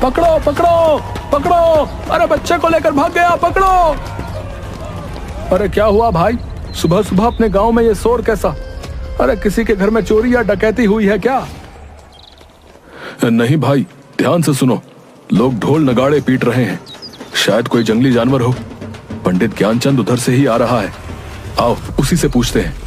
पकड़ो पकड़ो पकड़ो, अरे बच्चे को लेकर भाग गया, पकड़ो। अरे क्या हुआ भाई, सुबह सुबह अपने गांव में ये शोर कैसा? अरे किसी के घर में चोरी या डकैती हुई है क्या? नहीं भाई, ध्यान से सुनो, लोग ढोल नगाड़े पीट रहे हैं, शायद कोई जंगली जानवर हो। पंडित ज्ञानचंद उधर से ही आ रहा है, आओ उसी से पूछते हैं।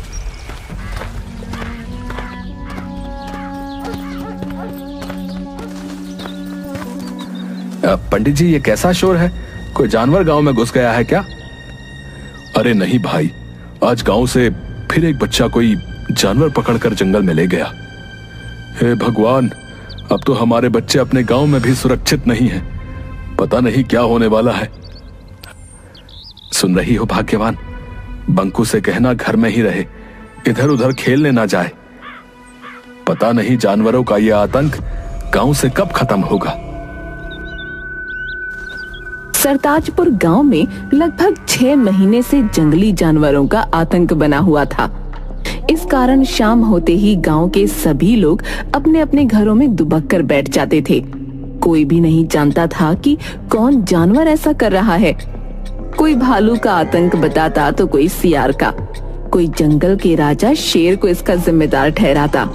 पंडित जी, ये कैसा शोर है? कोई जानवर गांव में घुस गया है क्या? अरे नहीं भाई, आज गांव से फिर एक बच्चा कोई जानवर पकड़कर जंगल में ले गया। हे भगवान, अब तो हमारे बच्चे अपने गांव में भी सुरक्षित नहीं हैं। पता नहीं क्या होने वाला है। सुन रही हो भाग्यवान, बंकू से कहना घर में ही रहे, इधर उधर खेलने ना जाए। पता नहीं जानवरों का यह आतंक गांव से कब खत्म होगा। सरताजपुर गांव में लगभग 6 महीने से जंगली जानवरों का आतंक बना हुआ था। इस कारण शाम होते ही गांव के सभी लोग अपने अपने घरों में दुबक कर बैठ जाते थे। कोई भी नहीं जानता था कि कौन जानवर ऐसा कर रहा है। कोई भालू का आतंक बताता तो कोई सियार का, कोई जंगल के राजा शेर को इसका जिम्मेदार ठहराता।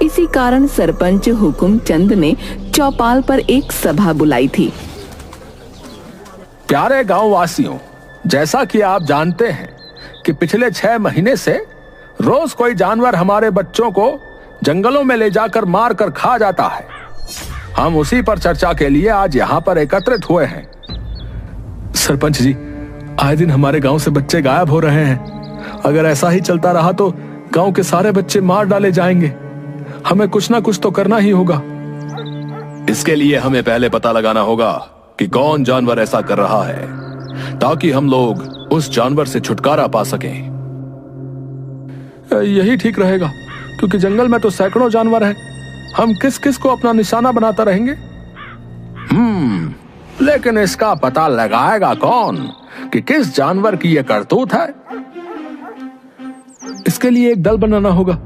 इसी कारण सरपंच हुकुम चंद ने चौपाल पर एक सभा बुलाई थी। प्यारे गांव वासियों, जैसा कि आप जानते हैं कि पिछले 6 महीने से रोज कोई जानवर हमारे बच्चों को जंगलों में ले जाकर मार कर खा जाता है। हम उसी पर चर्चा के लिए आज यहाँ पर एकत्रित हुए हैं। सरपंच जी, आए दिन हमारे गांव से बच्चे गायब हो रहे हैं। अगर ऐसा ही चलता रहा तो गांव के सारे बच्चे मार डाले जाएंगे। हमें कुछ ना कुछ तो करना ही होगा। इसके लिए हमें पहले पता लगाना होगा कि कौन जानवर ऐसा कर रहा है, ताकि हम लोग उस जानवर से छुटकारा पा सकें। यही ठीक रहेगा, क्योंकि जंगल में तो सैकड़ों जानवर हैं। हम किस किस को अपना निशाना बनाता रहेंगे? लेकिन इसका पता लगाएगा कौन कि किस जानवर की यह करतूत है? इसके लिए एक दल बनाना होगा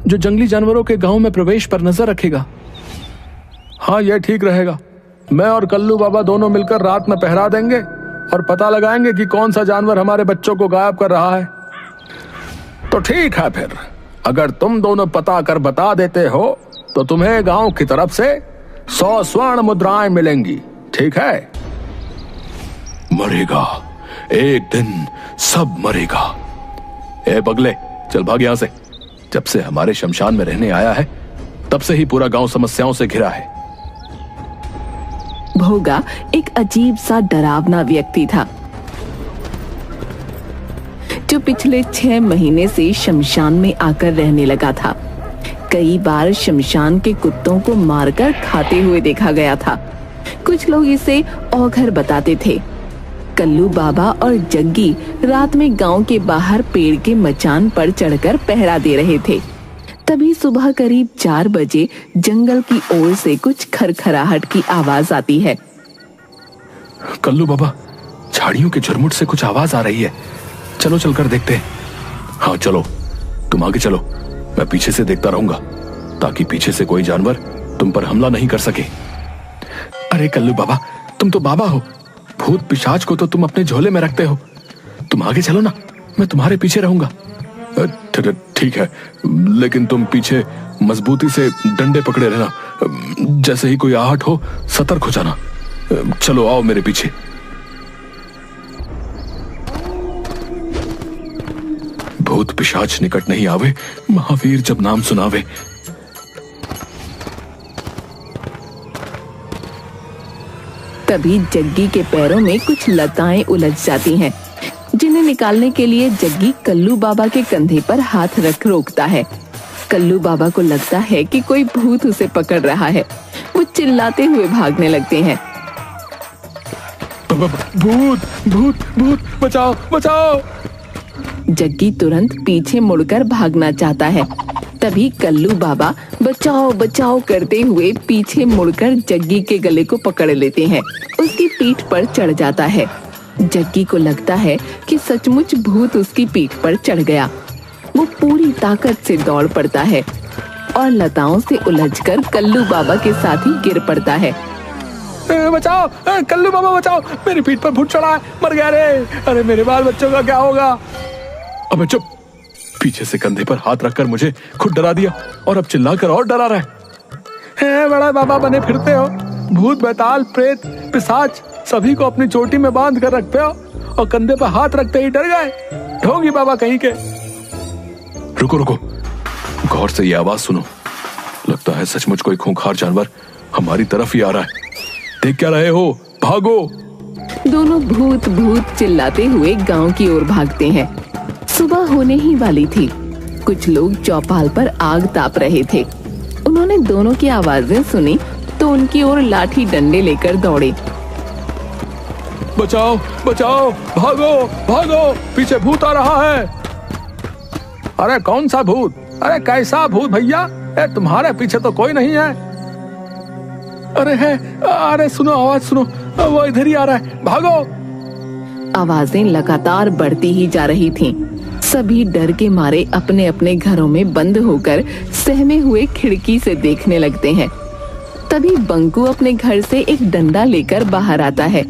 जो जंगली जानवरों के गांव में प्रवेश पर नजर रखेगा। हाँ, यह ठीक रहेगा। मैं और कल्लू बाबा दोनों मिलकर रात में पहरा देंगे और पता लगाएंगे कि कौन सा जानवर हमारे बच्चों को गायब कर रहा है। तो ठीक है, फिर अगर तुम दोनों पता कर बता देते हो तो तुम्हें गांव की तरफ से 100 स्वर्ण मुद्राएं मिलेंगी, ठीक है? मरेगा, एक दिन सब मरेगा। ए बगले, चल भाग यहां से। जब से हमारे शमशान में रहने आया है, तब से ही पूरा गांव समस्याओं से घिरा है। भोगा एक अजीब सा डरावना व्यक्ति था, जो पिछले 6 महीने से शमशान में आकर रहने लगा था। कई बार शमशान के कुत्तों को मारकर खाते हुए देखा गया था। कुछ लोग इसे औघर बताते थे। कल्लू बाबा और जग्गी रात में गांव के बाहर पेड़ के मचान पर चढ़कर पहरा दे रहे थे। तभी सुबह करीब 4 बजे जंगल की ओर से कुछ खरखराहट की आवाज आती है। कल्लू बाबा, झाड़ियों के झुरमुट से कुछ आवाज आ रही है। चलो चलकर देखते हैं। हाँ चलो, तुम आगे चलो, मैं पीछे से देखता रहूंगा, ताकि पीछे से कोई जानवर तुम पर हमला नहीं कर सके। अरे कल्लू बाबा, तुम तो बाबा हो, भूत पिशाच को तो तुम अपने झोले में रखते हो। तुम आगे चलो ना, मैं तुम्हारे पीछे रहूंगा। ठीक है, लेकिन तुम पीछे मजबूती से डंडे पकड़े रहना। जैसे ही कोई आहट हो, सतर्क हो जाना। चलो आओ मेरे पीछे। भूत पिशाच निकट नहीं आवे, महावीर जब नाम सुनावे। तभी जग्गी के पैरों में कुछ लताएं उलझ जाती हैं, जिन्हें निकालने के लिए जग्गी कल्लू बाबा के कंधे पर हाथ रख रोकता है। कल्लू बाबा को लगता है कि कोई भूत उसे पकड़ रहा है। वो चिल्लाते हुए भागने लगते हैं। भूत भूत भूत, बचाओ बचाओ। जग्गी तुरंत पीछे मुड़कर भागना चाहता है। तभी कल्लू बाबा बचाओ बचाओ करते हुए पीछे मुड़कर जग्गी के गले को पकड़ लेते हैं। उसकी पीठ पर चढ़ जाता है। जग्गी को लगता है कि सचमुच भूत उसकी पीठ पर चढ़ गया। वो पूरी ताकत से दौड़ पड़ता है और लताओं से उलझकर कल्लू बाबा के साथ ही गिर पड़ता है। बचाओ कल्लू बाबा बचाओ, मेरी पीठ पर भूत चढ़ा है, मर गया रे। अरे मेरे बाल बच्चों का क्या होगा? अबे चुप, पीछे से कंधे पर हाथ रखकर मुझे खुद डरा दिया और अब चिल्लाकर और डरा रहा है। बड़ा बाबा बने फिरते हो, भूत बैताल प्रेत पिशाच सभी को अपनी चोटी में बांध कर रखते हो और कंधे पर हाथ रखते ही डर गए। ढोंगी बाबा कहीं के। रुको रुको, गौर से ये आवाज सुनो, लगता है सचमुच कोई खूंखार जानवर हमारी तरफ ही आ रहा है। देख क्या रहे हो, भागो। दोनों भूत भूत चिल्लाते हुए गांव की ओर भागते हैं। सुबह होने ही वाली थी। कुछ लोग चौपाल पर आग ताप रहे थे। उन्होंने दोनों की आवाजें सुनी तो उनकी ओर लाठी डंडे लेकर दौड़े। बचाओ बचाओ, भागो भागो, पीछे भूत आ रहा है। अरे कौन सा भूत? अरे कैसा भूत भैया? तुम्हारे पीछे तो कोई नहीं है। अरे है, अरे सुनो आवाज सुनो, वो इधर ही आ रहा है, भागो। आवाजें लगातार बढ़ती ही जा रही थीं। सभी डर के मारे अपने अपने घरों में बंद होकर सहमे हुए खिड़की से देखने लगते हैं। तभी बंकू अपने घर से एक डंडा लेकर बाहर आता है।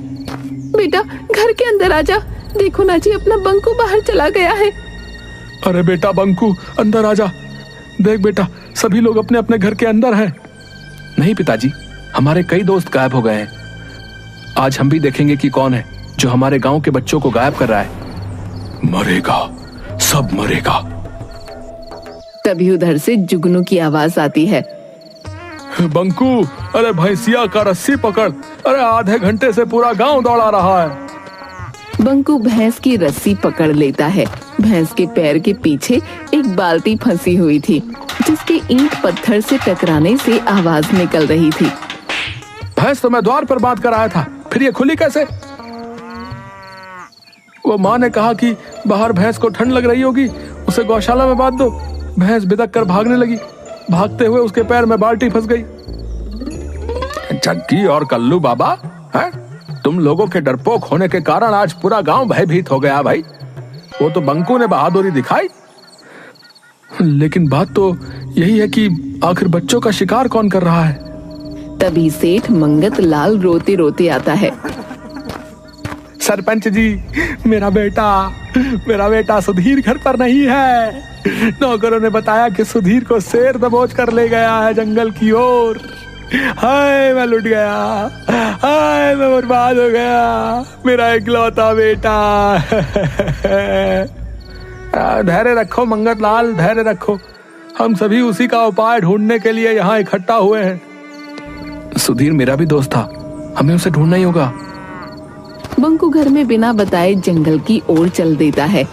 बेटा घर के अंदर आजा, देखो ना जी अपना बंकू बाहर चला गया है। अरे बेटा बंकू अंदर आजा, देख बेटा सभी लोग अपने अपने घर के अंदर हैं। नहीं पिताजी, हमारे कई दोस्त गायब हो गए हैं। आज हम भी देखेंगे कि कौन है जो हमारे गांव के बच्चों को गायब कर रहा है। मरेगा, सब मरेगा। तभी उधर से जुगनू की आवाज आती है। बंकू, अरे भैंसिया का रस्सी पकड़, अरे आधे घंटे से पूरा गांव दौड़ा रहा है। बंकू भैंस की रस्सी पकड़ लेता है। भैंस के पैर के पीछे एक बाल्टी फंसी हुई थी, जिसके ईंट पत्थर से टकराने से आवाज निकल रही थी। भैंस तो मैं द्वार पर बांध कर आया था, फिर ये खुली कैसे? वो माँ ने कहा कि बाहर भैंस को ठंड लग रही होगी, उसे गौशाला में बांध दो। भैंस बिदक कर भागने लगी, भागते हुए उसके पैर में बाल्टी फंस गई। जग्गी और कल्लू बाबा, है? तुम लोगों के डरपोक होने के कारण आज पूरा गांव भयभीत हो गया भाई। वो तो बंकू ने बहादुरी दिखाई, लेकिन बात तो यही है कि आखिर बच्चों का शिकार कौन कर रहा है? तभी सेठ मंगत लाल रोते रोते आता है। सरपंच जी, मेरा बेटा सुधीर घर पर नहीं है। नौकरों ने बताया कि सुधीर को शेर दबोच कर ले गया है जंगल की ओर। हाय मैं लुट गया, हाय मैं बर्बाद हो गया, मेरा इकलौता बेटा। धैर्य रखो मंगत लाल, धैर्य रखो। हम सभी उसी का उपाय ढूंढने के लिए यहाँ इकट्ठा हुए हैं। सुधीर मेरा भी दोस्त था, हमें उसे ढूंढना ही होगा। बंकू घर में बिना बताए जंगल की ओर चल देता है।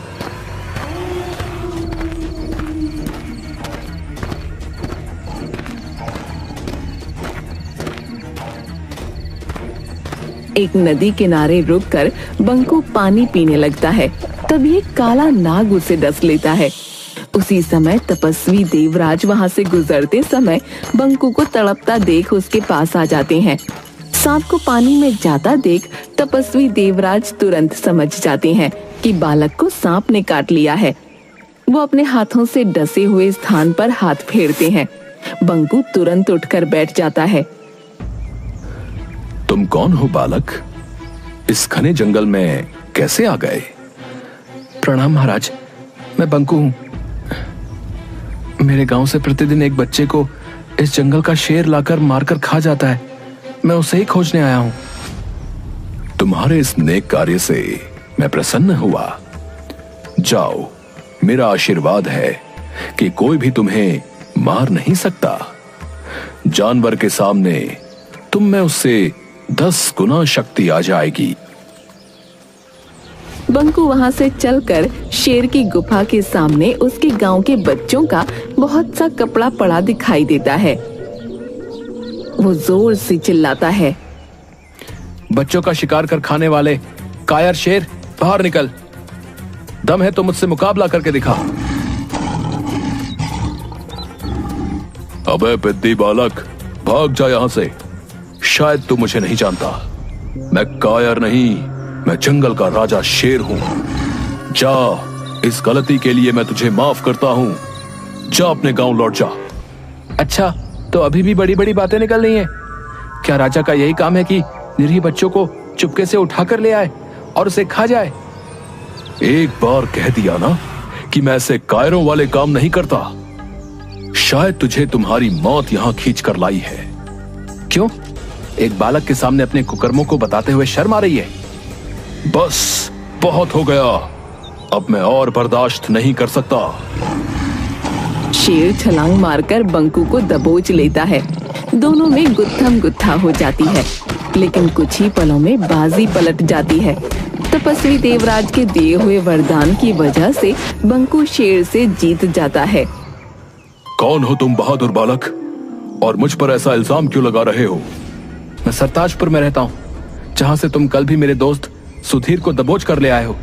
एक नदी किनारे रुककर बंकू पानी पीने लगता है। तभी एक काला नाग उसे डस लेता है। उसी समय तपस्वी देवराज वहां से गुजरते समय बंकू को तड़पता देख उसके पास आ जाते हैं। सांप को पानी में जाता देख तपस्वी देवराज तुरंत समझ जाते हैं कि बालक को सांप ने काट लिया है। वो अपने हाथों से डसे हुए स्थान पर हाथ फेरते हैं। बंकू तुरंत उठकर बैठ जाता है। तुम कौन हो बालक? इस घने जंगल में कैसे आ गए? प्रणाम महाराज, मैं बंकू हूँ। मेरे गांव से प्रतिदिन एक बच्चे को इस जंगल का शेर लाकर मारकर खा जाता है। मैं उसे ही खोजने आया हूँ। तुम्हारे इस नेक कार्य से मैं प्रसन्न हुआ। जाओ, मेरा आशीर्वाद है कि कोई भी तुम्हें मार नहीं सकता। जानवर के सामने तुम में उससे 10 गुना शक्ति आ जाएगी। बंकू वहां से चलकर शेर की गुफा के सामने उसके गांव के बच्चों का बहुत सा कपड़ा पड़ा दिखाई देता है। वो जोर से चिल्लाता है, बच्चों का शिकार कर खाने वाले कायर शेर, बाहर निकल। दम है तो मुझसे मुकाबला करके दिखा। अबे पिद्दी बालक, भाग जा यहां से। शायद तू मुझे नहीं जानता। मैं कायर नहीं, मैं जंगल का राजा शेर हूं। जा, इस गलती के लिए मैं तुझे माफ करता हूं। जा अपने गांव लौट जा। अच्छा, तो अभी भी बड़ी बड़ी बातें निकल रही हैं। क्या राजा का यही काम है कि निरीह बच्चों को चुपके से उठाकर ले आए और उसे खा जाए? एक बार कह दिया ना कि मैं ऐसे कायरों वाले काम नहीं करता। शायद तुझे तुम्हारी मौत यहां खींच कर लाई है। क्यों? एक बालक के सामने अपने कुकर्मों को बताते हुए शर्म आ रही है? बस बहुत हो गया, अब मैं और बर्दाश्त नहीं कर सकता। शेर छलांग मारकर बंकू को दबोच लेता है। दोनों में गुत्थम गुत्था हो जाती है, लेकिन कुछ ही पलों में बाजी पलट जाती है। तपस्वी देवराज के दिए हुए वरदान की वजह से बंकू शेर से जीत जाता है। कौन हो तुम बहादुर बालक, और मुझ पर ऐसा इल्जाम क्यों लगा रहे हो? मैं सरताजपुर में रहता हूँ, जहाँ से तुम कल भी मेरे दोस्त सुधीर को दबोच कर ले आए हो,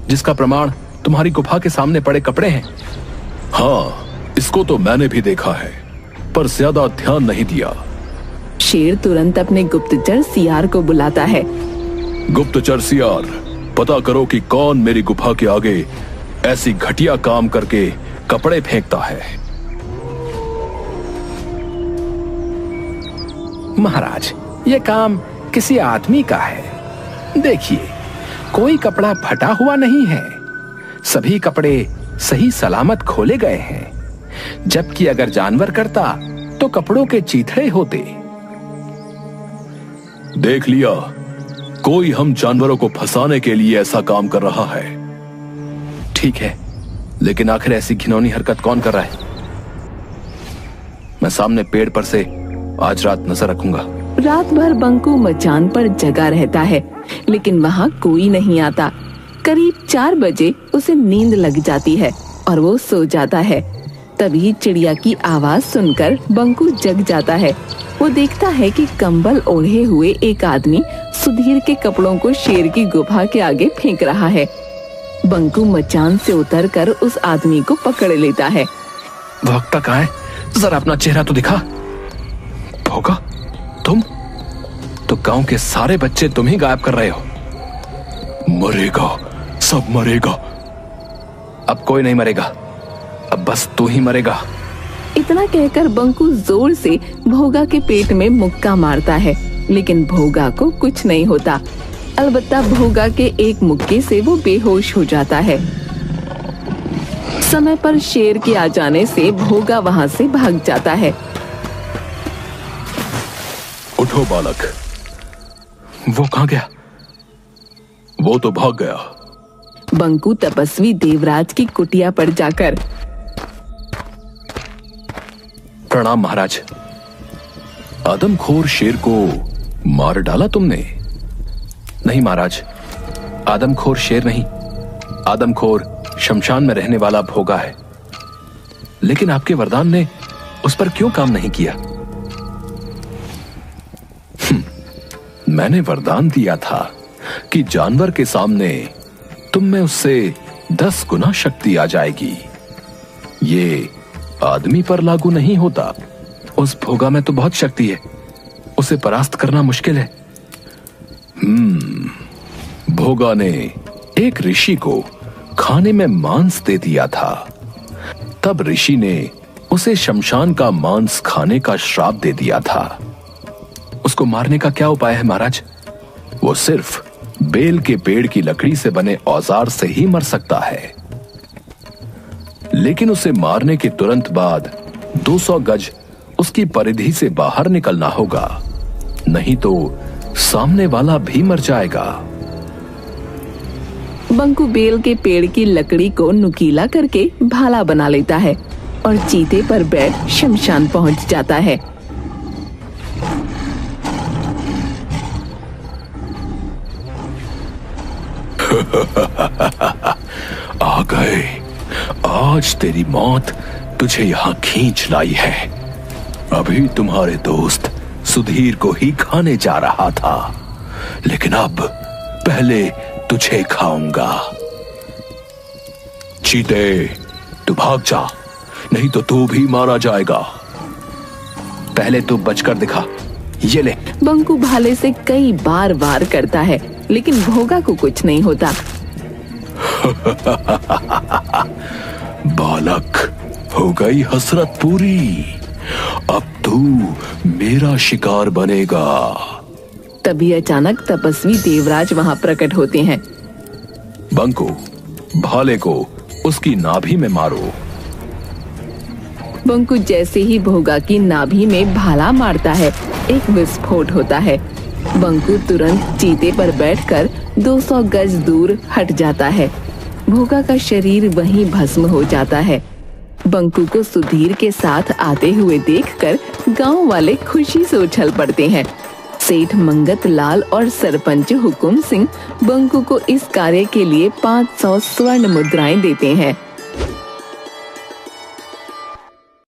जिसका प्रमाण तुम्हारी गुफा के सामने पड़े कपड़े हैं। हाँ, इसको तो मैंने भी देखा है, पर ज्यादा ध्यान नहीं दिया। शेर तुरंत अपने गुप्तचर सियार को बुलाता है। गुप्तचर सियार, पता करो कि कौन मेरी गुफा के आगे ऐसी घटिया काम करके कपड़े फेंकता है। महाराज, ये काम किसी आदमी का है। देखिए, कोई कपड़ा फटा हुआ नहीं है, सभी कपड़े सही सलामत खोले गए हैं। जबकि अगर जानवर करता तो कपड़ों के चीथड़े होते। देख लिया, कोई हम जानवरों को फंसाने के लिए ऐसा काम कर रहा है। ठीक है, लेकिन आखिर ऐसी घिनौनी हरकत कौन कर रहा है? मैं सामने पेड़ पर से आज रात नजर रखूंगा। रात भर बंकू मचान पर जगा रहता है, लेकिन वहाँ कोई नहीं आता। करीब 4 बजे उसे नींद लग जाती है और वो सो जाता है। तभी चिड़िया की आवाज सुनकर बंकू जग जाता है। वो देखता है कि कंबल ओढ़े हुए एक आदमी सुधीर के कपड़ों को शेर की गुफा के आगे फेंक रहा है। बंकू मचान से उतरकर उस आदमी को पकड़ लेता है। भौंकता कहाँ है? जरा अपना चेहरा तो दिखा। भोगा, तुम तो गांव के सारे बच्चे तुम ही गायब कर रहे हो। मरेगा, सब मरेगा। अब कोई नहीं मरेगा, अब बस तू ही मरेगा। इतना कहकर बंकू जोर से भोगा के पेट में मुक्का मारता है, लेकिन भोगा को कुछ नहीं होता। अलबत्ता भोगा के एक मुक्के से वो बेहोश हो जाता है। समय पर शेर के आ जाने से भोगा वहाँ से भाग जाता है। उठो बालक। वो कहाँ गया? वो तो भाग गया। बंकू तपस्वी देवराज की कुटिया पर जाकर, प्रणाम महाराज। आदमखोर शेर को मार डाला तुमने? नहीं महाराज, आदमखोर शेर नहीं, आदमखोर शमशान में रहने वाला भोगा है। लेकिन आपके वरदान ने उस पर क्यों काम नहीं किया? मैंने वरदान दिया था कि जानवर के सामने तुम में उससे 10 गुना शक्ति आ जाएगी। ये आदमी पर लागू नहीं होता। उस भोगा में तो बहुत शक्ति है, उसे परास्त करना मुश्किल है। भोगा ने एक ऋषि को खाने में मांस दे दिया था। तब ऋषि ने उसे शमशान का मांस खाने का श्राप दे दिया था। उसको मारने का क्या उपाय है महाराज? वो सिर्फ बेल के पेड़ की लकड़ी से बने औजार से ही मर सकता है। लेकिन उसे मारने के तुरंत बाद 200 गज उसकी परिधि से बाहर निकलना होगा, नहीं तो सामने वाला भी मर जाएगा। बंकू बेल के पेड़ की लकड़ी को नुकीला करके भाला बना लेता है और चीते पर बैठ शमशान पहुंच जाता है। आ गए, आज तेरी मौत तुझे यहां खींच लाई है। अभी तुम्हारे दोस्त सुधीर को ही खाने जा रहा था, लेकिन अब पहले तुझे खाऊंगा। चीते, तू भाग जा, नहीं तो तू भी मारा जाएगा। पहले तू बचकर दिखा, ये ले। बंकू भाले से कई बार वार करता है, लेकिन भोगा को कुछ नहीं होता। बालक, हो गई हसरत पूरी। अब तू मेरा शिकार बनेगा। तभी अचानक तपस्वी देवराज वहां प्रकट होते हैं। बंकू, भाले को उसकी नाभि में मारो। बंकू जैसे ही भोगा की नाभि में भाला मारता है, एक विस्फोट होता है। बंकू तुरंत चीते पर बैठकर 200 गज दूर हट जाता है। भोगा का शरीर वहीं भस्म हो जाता है। बंकू को सुधीर के साथ आते हुए देखकर गांव वाले खुशी से उछल पड़ते हैं। सेठ मंगत लाल और सरपंच हुकुम सिंह बंकू को इस कार्य के लिए 500 स्वर्ण मुद्राएं देते हैं।